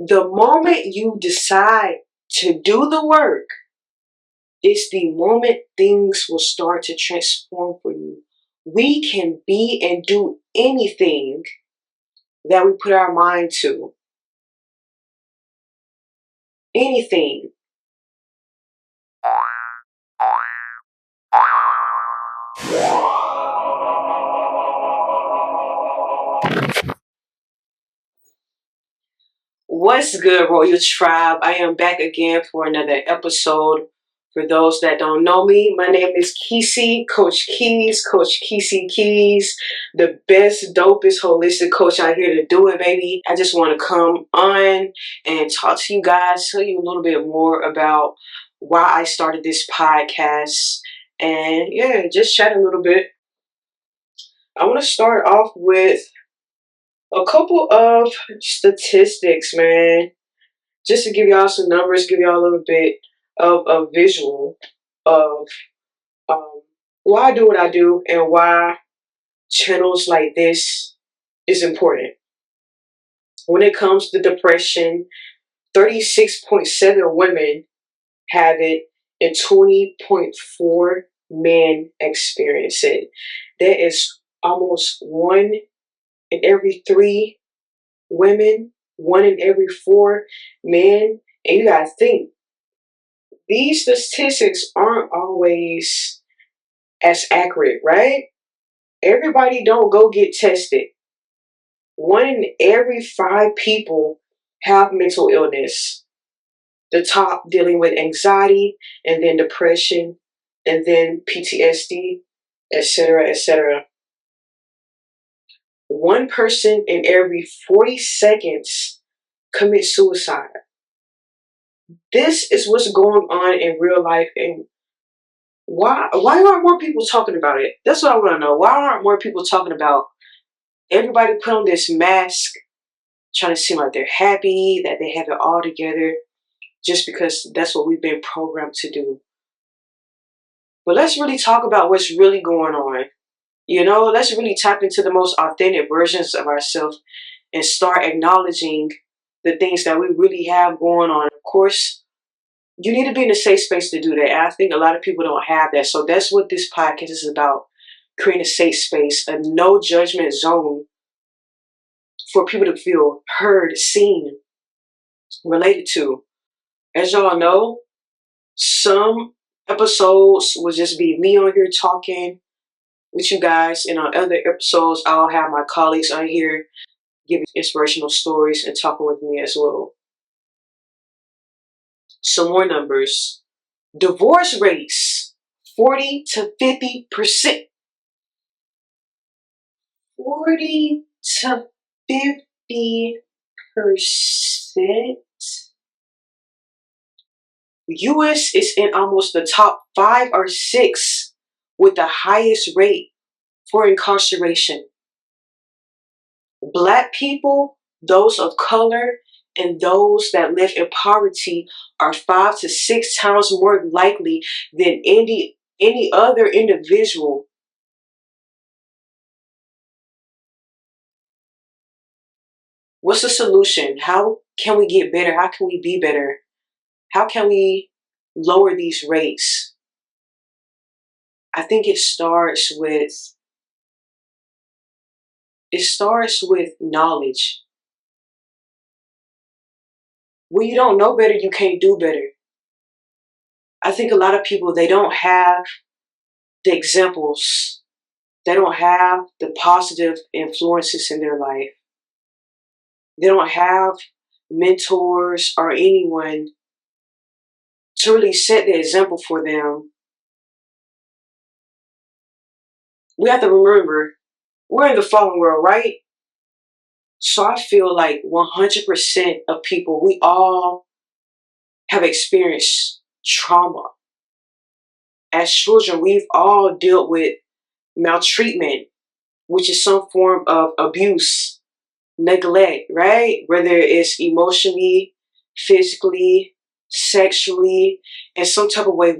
The moment you decide to do the work is the moment things will start to transform for you. We can be and do anything that we put our mind to. Anything. What's good, Royal Tribe? I am back again for another episode. For those that don't know me, my name is Kesey, Coach Keys, Coach Kesey Keys, the best, dopest, holistic coach out here to do it, baby. I just want to come on and talk to you guys, tell you a little bit more about why I started this podcast, and yeah, just chat a little bit. I want to start off with a couple of statistics, man. Just to give y'all some numbers, give y'all a little bit of a visual of why I do what I do and why channels like this is important. When it comes to depression, 36.7 women have it and 20.4 men experience it. That is almost 1 in every 3 women, 1 in every 4 men. And you gotta think, these statistics aren't always as accurate, right? Everybody don't go get tested. 1 in every 5 people have mental illness. The top dealing with anxiety, and then depression, and then PTSD, etc., etc. 1 person in every 40 seconds commits suicide. This is what's going on in real life, and why aren't more people talking about it? That's what I want to know. Why aren't more people talking about? Everybody put on this mask, trying to seem like they're happy, that they have it all together, just because that's what we've been programmed to do. But let's really talk about what's really going on. Let's really tap into the most authentic versions of ourselves and start acknowledging the things that we really have going on. Of course, you need to be in a safe space to do that. And I think a lot of people don't have that. So that's what this podcast is about. Creating a safe space, a no judgment zone for people to feel heard, seen, related to. As y'all know, some episodes will just be me on here talking with you guys. And on other episodes, I'll have my colleagues on here giving inspirational stories and talking with me as well. Some more numbers. Divorce rates, 40 to 50%. 40 to 50%. US is in almost the top 5 or 6 with the highest rate for incarceration. Black people, those of color, and those that live in poverty are 5 to 6 times more likely than any other individual. What's the solution? How can we get better? How can we be better? How can we lower these rates? I think it starts with knowledge. When you don't know better, you can't do better. I think a lot of people, they don't have the examples. They don't have the positive influences in their life. They don't have mentors or anyone to really set the example for them. We have to remember, we're in the fallen world, right? So I feel like 100% of people, we all have experienced trauma. As children, we've all dealt with maltreatment, which is some form of abuse, neglect, right? Whether it's emotionally, physically, sexually, in some type of way,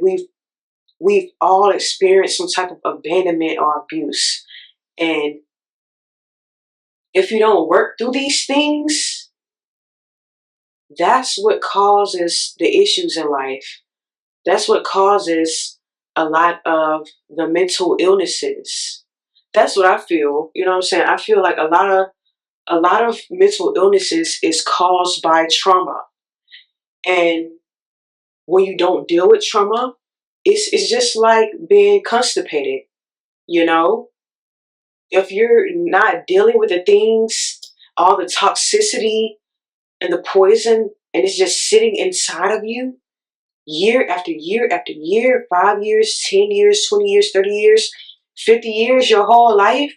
we've all experienced some type of abandonment or abuse. And if you don't work through these things, That's what causes the issues in life. That's what causes a lot of the mental illnesses. That's what I feel. You know what I'm saying? I feel like a lot of mental illnesses is caused by trauma. And when you don't deal with trauma, it's just like being constipated, you know? If you're not dealing with the things, all the toxicity and the poison, and it's just sitting inside of you year after year after year, 5 years, 10 years, 20 years, 30 years, 50 years, your whole life,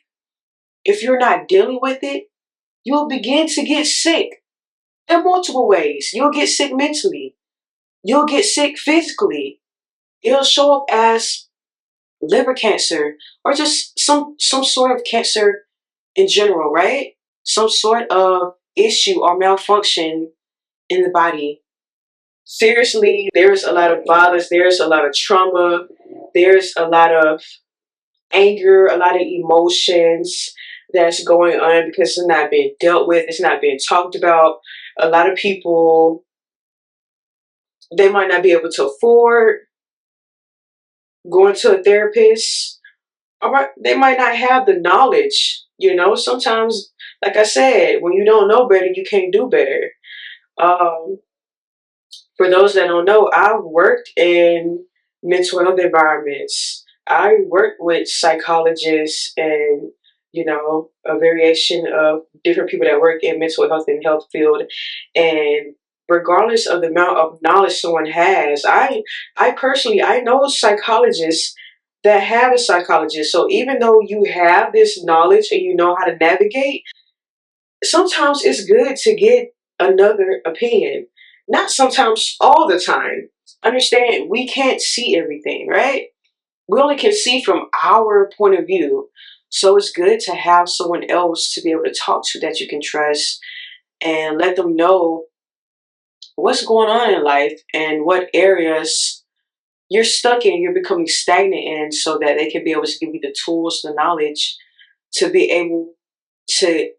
if you're not dealing with it, you'll begin to get sick in multiple ways. You'll get sick mentally. You'll get sick physically. It'll show up as liver cancer or just some sort of cancer in general, right? Some sort of issue or malfunction in the body. Seriously, there's a lot of violence, there's a lot of trauma, there's a lot of anger, a lot of emotions that's going on because it's not being dealt with, it's not being talked about. A lot of people, they might not be able to afford going to a therapist, or they might not have the knowledge. Sometimes, like I said, when you don't know better, you can't do better. Um, for those that don't know, I've worked in mental health environments. I worked with psychologists and, a variation of different people that work in mental health and health field. And regardless of the amount of knowledge someone has, I personally, I know psychologists that have a psychologist. So even though you have this knowledge and you know how to navigate, sometimes it's good to get another opinion. Not sometimes, all the time. Understand, we can't see everything, right? We only can see from our point of view. So it's good to have someone else to be able to talk to that you can trust and let them know what's going on in life and what areas you're stuck in, you're becoming stagnant in, so that they can be able to give you the tools, the knowledge to be able to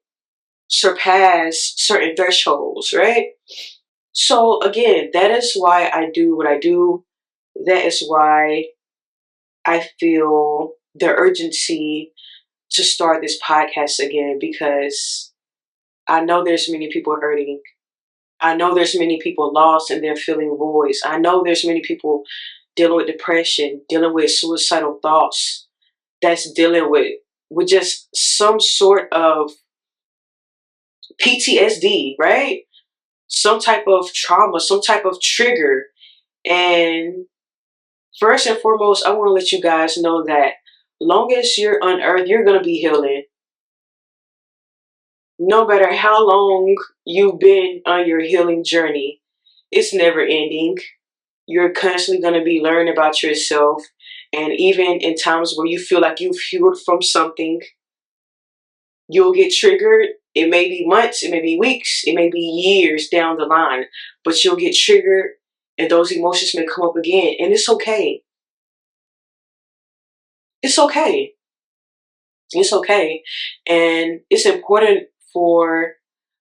surpass certain thresholds, right? So again, that is why I do what I do. That is why I feel the urgency to start this podcast again, because I know there's many people hurting. I know there's many people lost and they're feeling voids. I know there's many people dealing with depression, dealing with suicidal thoughts, that's dealing with just some sort of PTSD, right? Some type of trauma, some type of trigger. And first and foremost, I want to let you guys know that long as you're on earth, you're going to be healing. No matter how long you've been on your healing journey, it's never ending. You're constantly going to be learning about yourself. And even in times where you feel like you've healed from something, you'll get triggered. It may be months, it may be weeks, it may be years down the line, but you'll get triggered and those emotions may come up again. And it's okay. It's okay. It's okay. And it's important for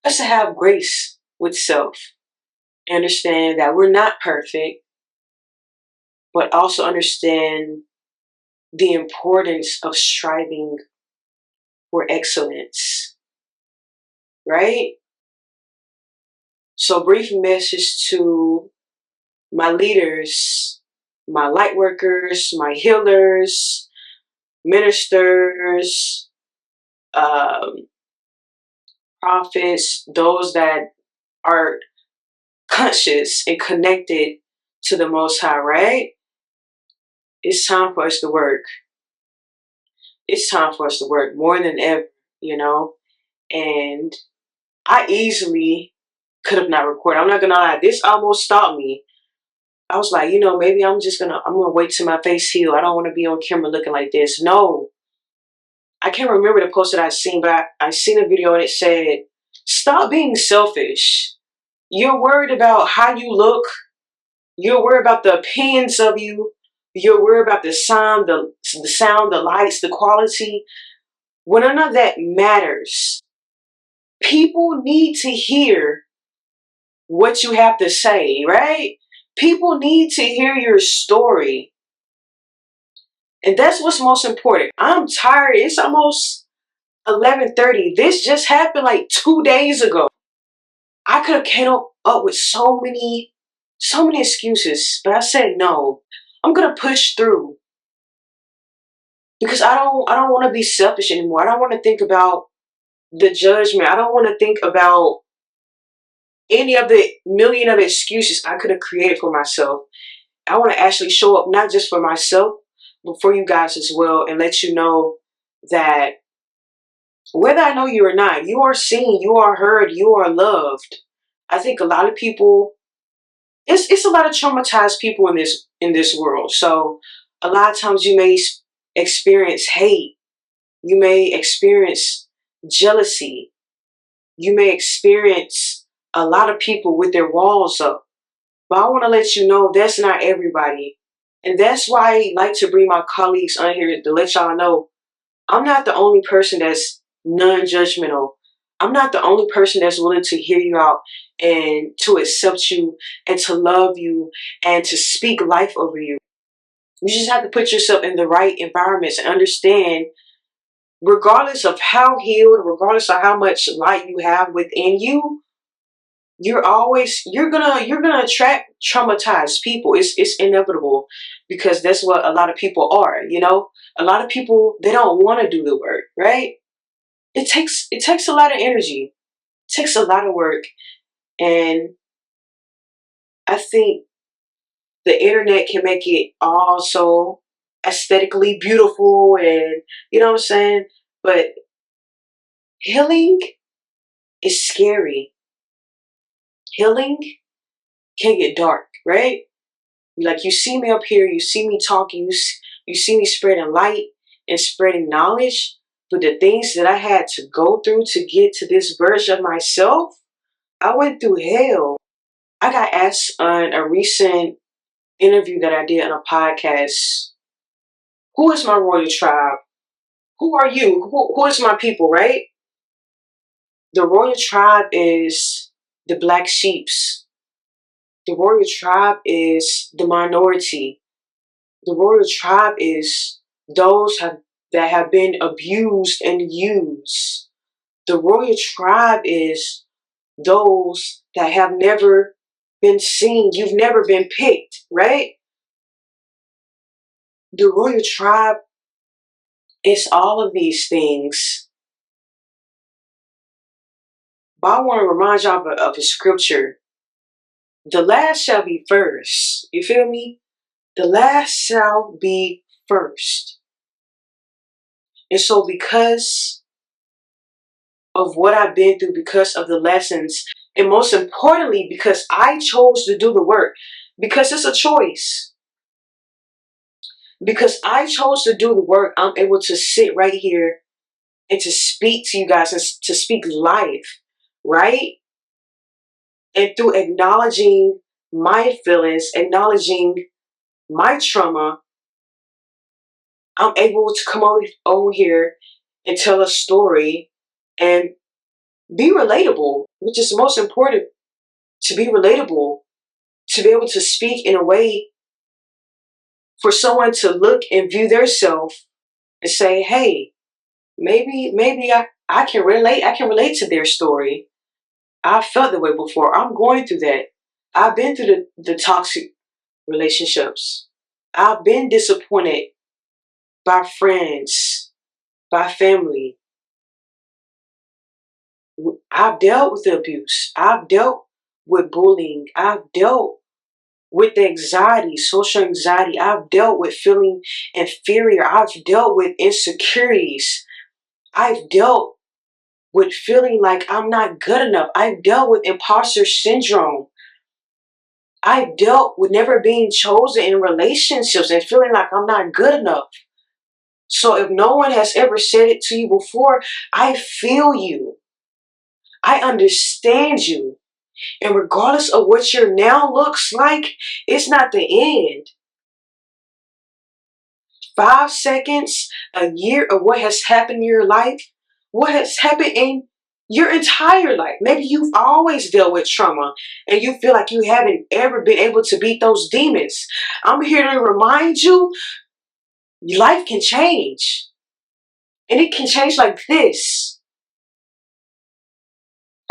us to have grace with self. Understand that we're not perfect, but also understand the importance of striving for excellence, right? So, brief message to my leaders, my light workers, my healers, ministers, prophets, those that are conscious and connected to the Most High, right? It's time for us to work. It's time for us to work more than ever, And I easily could have not recorded. I'm not gonna lie, this almost stopped me. I was like, maybe I'm gonna wait till my face heal. I don't want to be on camera looking like this. No. I can't remember the post that I seen, but I seen a video and it said, stop being selfish. You're worried about how you look. You're worried about the opinions of you. You're worried about the sound, the lights, the quality. When none of that matters, people need to hear what you have to say, right? People need to hear your story. And that's what's most important. I'm tired. It's almost 11:30. This just happened like 2 days ago. I could have came up with so many excuses, but I said no. I'm gonna push through because I don't want to be selfish anymore. I don't want to think about the judgment. I don't want to think about any of the million of excuses I could have created for myself. I want to actually show up not just for myself, but for you guys as well, and let you know that whether I know you or not, you are seen, you are heard, you are loved. I think a lot of people, it's a lot of traumatized people in this world. So a lot of times you may experience hate, you may experience jealousy, you may experience a lot of people with their walls up. But I want to let you know that's not everybody. And that's why I like to bring my colleagues on here to let y'all know I'm not the only person that's non-judgmental. I'm not the only person that's willing to hear you out and to accept you and to love you and to speak life over you. You just have to put yourself in the right environments and understand, regardless of how healed, regardless of how much light you have within you, you're gonna attract traumatized people. It's inevitable because that's what a lot of people are. A lot of people, they don't want to do the work, right? It takes a lot of energy. It takes a lot of work, and I think the internet can make it all so aesthetically beautiful, and you know what I'm saying. But healing is scary. Healing can get dark, right? Like, you see me up here, you see me talking, you see me spreading light and spreading knowledge, but the things that I had to go through to get to this version of myself, I went through hell. I got asked on a recent interview that I did on a podcast, who is my royal tribe? Who are you? Who is my people, right? The royal tribe is the black sheeps. The royal tribe is the minority. The royal tribe is those that have been abused and used. The royal tribe is those that have never been seen. You've never been picked, right? The royal tribe is all of these things. But I want to remind y'all of a scripture. The last shall be first. You feel me? The last shall be first. And so because of what I've been through, because of the lessons, and most importantly, because I chose to do the work, because it's a choice. Because I chose to do the work, I'm able to sit right here and to speak to you guys and to speak life, right? And through acknowledging my feelings, acknowledging my trauma, I'm able to come on here and tell a story and be relatable, which is most important, to be relatable, to be able to speak in a way for someone to look and view their self and say, hey, maybe I can relate. I can relate to their story. I felt that way before. I'm going through that. I've been through the toxic relationships. I've been disappointed by friends, by family. I've dealt with the abuse. I've dealt with bullying. I've dealt with the anxiety, social anxiety. I've dealt with feeling inferior. I've dealt with insecurities. I've dealt with feeling like I'm not good enough. I've dealt with imposter syndrome. I've dealt with never being chosen in relationships and feeling like I'm not good enough. So if no one has ever said it to you before, I feel you. I understand you. And regardless of what your now looks like, it's not the end. 5 seconds, a year of what has happened in your life, what has happened in your entire life. Maybe you've always dealt with trauma and you feel like you haven't ever been able to beat those demons. I'm here to remind you, life can change. And it can change like this.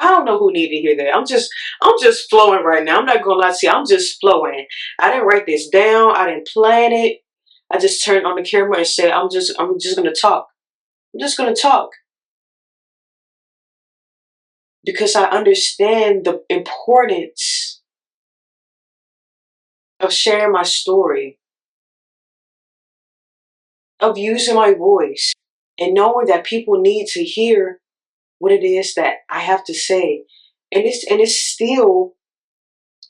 I don't know who needed to hear that. I'm just flowing right now. I'm not gonna lie to you. I'm just flowing. I didn't write this down. I didn't plan it. I just turned on the camera and said, I'm just gonna talk. I'm just gonna talk. Because I understand the importance of sharing my story, of using my voice, and knowing that people need to hear what it is that I have to say. And it's still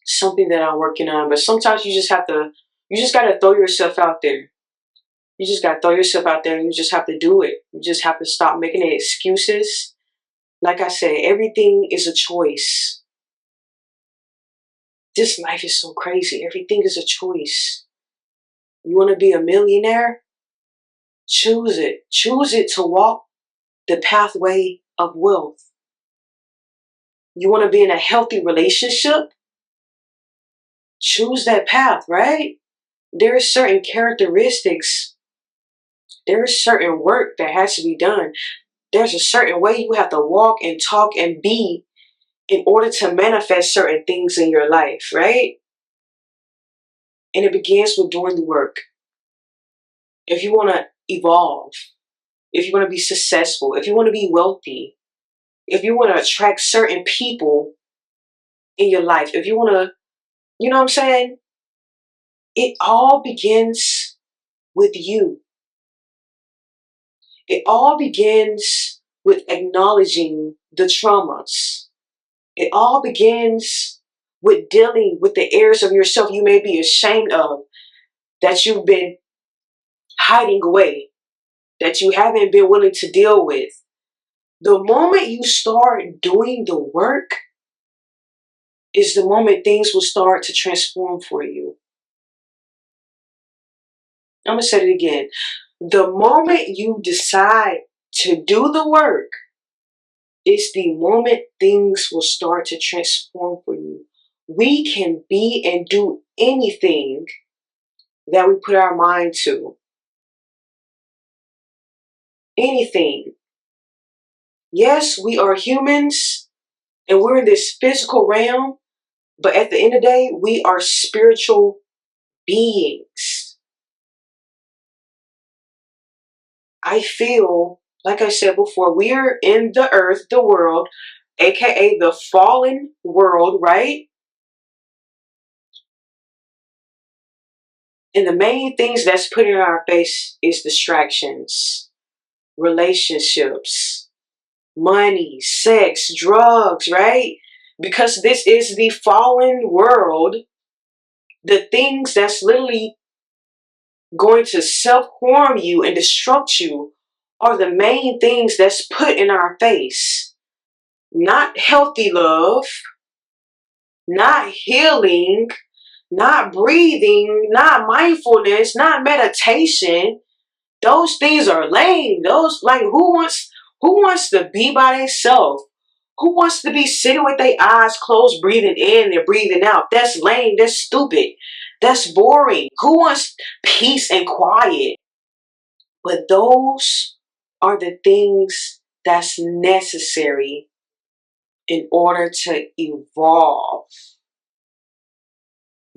something that I'm working on. But sometimes you just gotta throw yourself out there. You just gotta throw yourself out there and you just have to do it. You just have to stop making the excuses. Like I said, everything is a choice. This life is so crazy. Everything is a choice. You wanna be a millionaire? Choose it. Choose it to walk the pathway of wealth. You wanna be in a healthy relationship? Choose that path, right? There are certain characteristics. There is certain work that has to be done. There's a certain way you have to walk and talk and be in order to manifest certain things in your life, right? And it begins with doing the work. If you want to evolve, if you want to be successful, if you want to be wealthy, if you want to attract certain people in your life, if you want to, you know what I'm saying? It all begins with you. It all begins with acknowledging the traumas. It all begins with dealing with the areas of yourself you may be ashamed of, that you've been hiding away, that you haven't been willing to deal with. The moment you start doing the work is the moment things will start to transform for you. I'm going to say it again. The moment you decide to do the work is the moment things will start to transform for you. We can be and do anything that we put our mind to. Anything. Yes, we are humans and we're in this physical realm, but at the end of the day, we are spiritual beings. I feel, like I said before, we're in the earth, the world, aka the fallen world, right? And the main things that's put in our face is distractions, relationships, money, sex, drugs, right? Because this is the fallen world, the things that's literally going to self-harm you and destruct you are the main things that's put in our face. Not healthy love, not healing, not breathing, not mindfulness, not meditation. Those things are lame. Those, like, who wants to be by themselves? Who wants to be sitting with their eyes closed, breathing in and breathing out? That's lame. That's stupid. That's boring. Who wants peace and quiet? But those are the things that's necessary in order to evolve.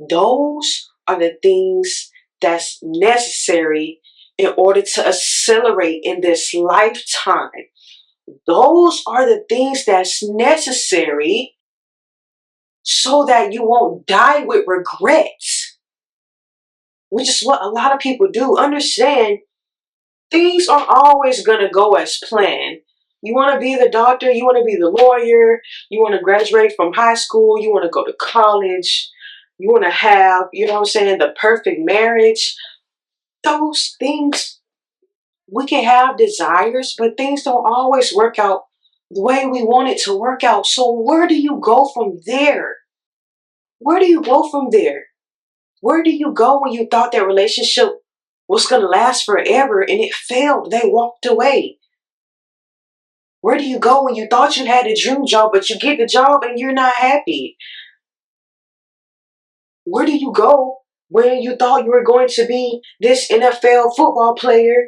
Those are the things that's necessary in order to accelerate in this lifetime. Those are the things that's necessary so that you won't die with regrets, which is what a lot of people do. Understand, things aren't always going to go as planned. You want to be the doctor, you want to be the lawyer, you want to graduate from high school, you want to go to college, you want to have, you know what I'm saying, the perfect marriage. Those things, we can have desires, but things don't always work out the way we want it to work out. So where do you go from there? Where do you go from there? Where do you go when you thought that relationship was going to last forever and it failed? They walked away. Where do you go when you thought you had a dream job, but you get the job and you're not happy? Where do you go when you thought you were going to be this NFL football player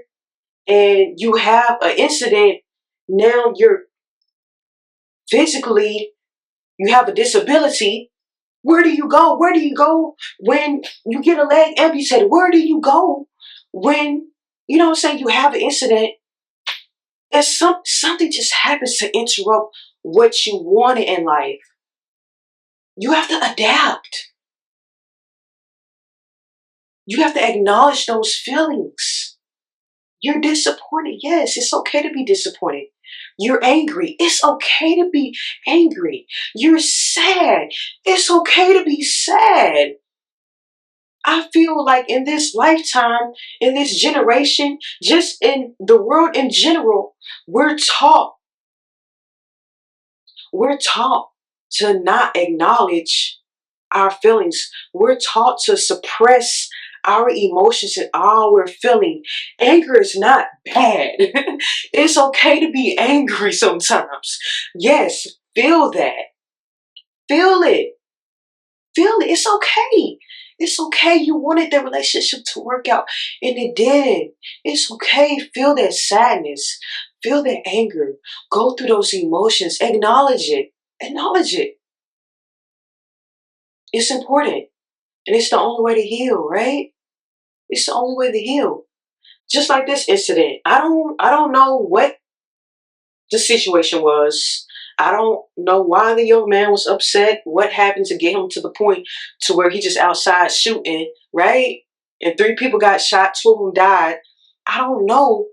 and you have an incident? Now you're physically, you have a disability. Where do you go? Where do you go when you get a leg amputated? Where do you go when, you know what I'm saying, you have an incident and something just happens to interrupt what you wanted in life? You have to adapt. You have to acknowledge those feelings. You're disappointed. Yes, it's okay to be disappointed. You're angry. It's okay to be angry. You're sad. It's okay to be sad. I feel like in this lifetime, in this generation, just in the world in general, we're taught to not acknowledge our feelings. We're taught to suppress our emotions and all we're feeling. Anger is not bad. It's okay to be angry sometimes. Yes, feel that. Feel it. Feel it. It's okay. It's okay. You wanted the relationship to work out and it didn't. It's okay. Feel that sadness. Feel that anger. Go through those emotions. Acknowledge it. Acknowledge it. It's important. And it's the only way to heal, right? It's the only way to heal. Just like this incident. I don't know what the situation was. I don't know why the young man was upset. What happened to get him to the point to where he just outside shooting, right? And 3 people got shot, 2 of them died. I don't know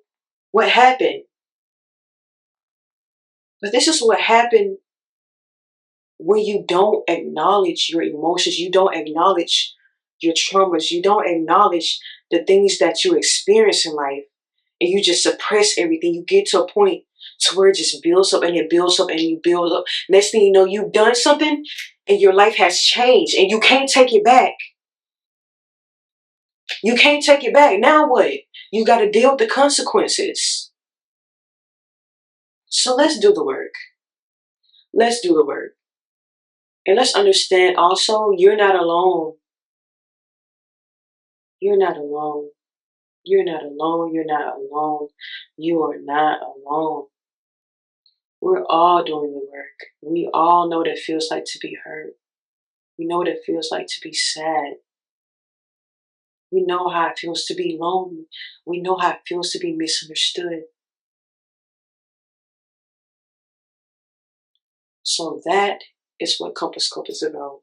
what happened. But this is what happened when you don't acknowledge your emotions. You don't acknowledge your traumas. You don't acknowledge the things that you experience in life. And you just suppress everything. You get to a point to where it just builds up and it builds up and you build up. Next thing you know, you've done something and your life has changed and you can't take it back. You can't take it back. Now what? You got to deal with the consequences. So let's do the work. Let's do the work. And let's understand also, you're not alone. You're not alone. You're not alone. You're not alone. You are not alone. We're all doing the work. We all know what it feels like to be hurt. We know what it feels like to be sad. We know how it feels to be lonely. We know how it feels to be misunderstood. So that is what CompasScope is about.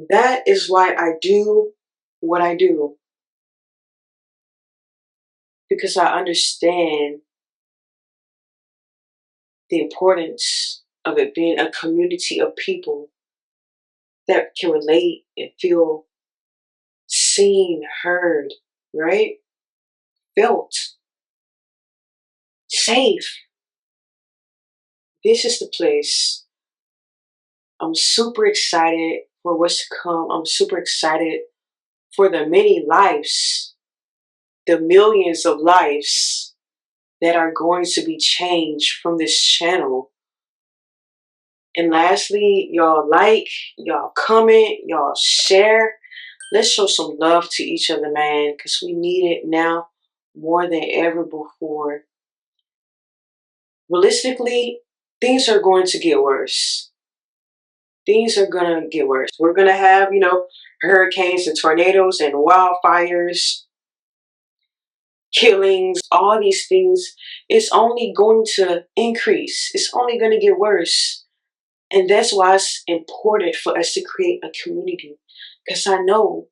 That is why I do what I do. Because I understand the importance of it being a community of people that can relate and feel seen, heard, right? Felt safe. This is the place. I'm super excited for what's to come. I'm super excited for the many lives, the millions of lives that are going to be changed from this channel. And lastly, y'all like, y'all comment, y'all share. Let's show some love to each other, man, because we need it now more than ever before. Realistically, things are going to get worse. Things are going to get worse. We're going to have, hurricanes and tornadoes and wildfires, killings, all these things. It's only going to increase. It's only going to get worse. And that's why it's important for us to create a community. Because I know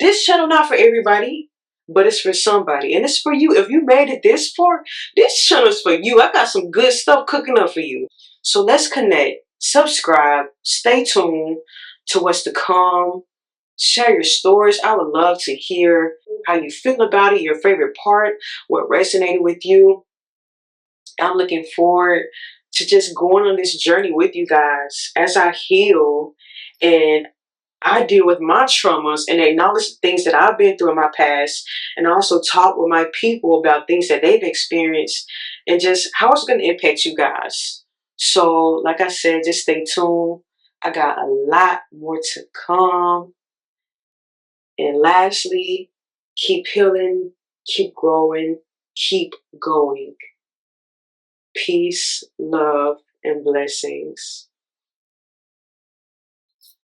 this channel not for everybody, but it's for somebody. And it's for you. If you made it this far, this channel is for you. I got some good stuff cooking up for you. So let's connect. Subscribe. Stay tuned to what's to come. Share your stories. I would love to hear how you feel about it, your favorite part, what resonated with you. I'm looking forward to just going on this journey with you guys as I heal and I deal with my traumas and acknowledge the things that I've been through in my past, and also talk with my people about things that they've experienced and just how it's going to impact you guys. So, like I said, just stay tuned. I got a lot more to come. And lastly, keep healing, keep growing, keep going. Peace, love, and blessings.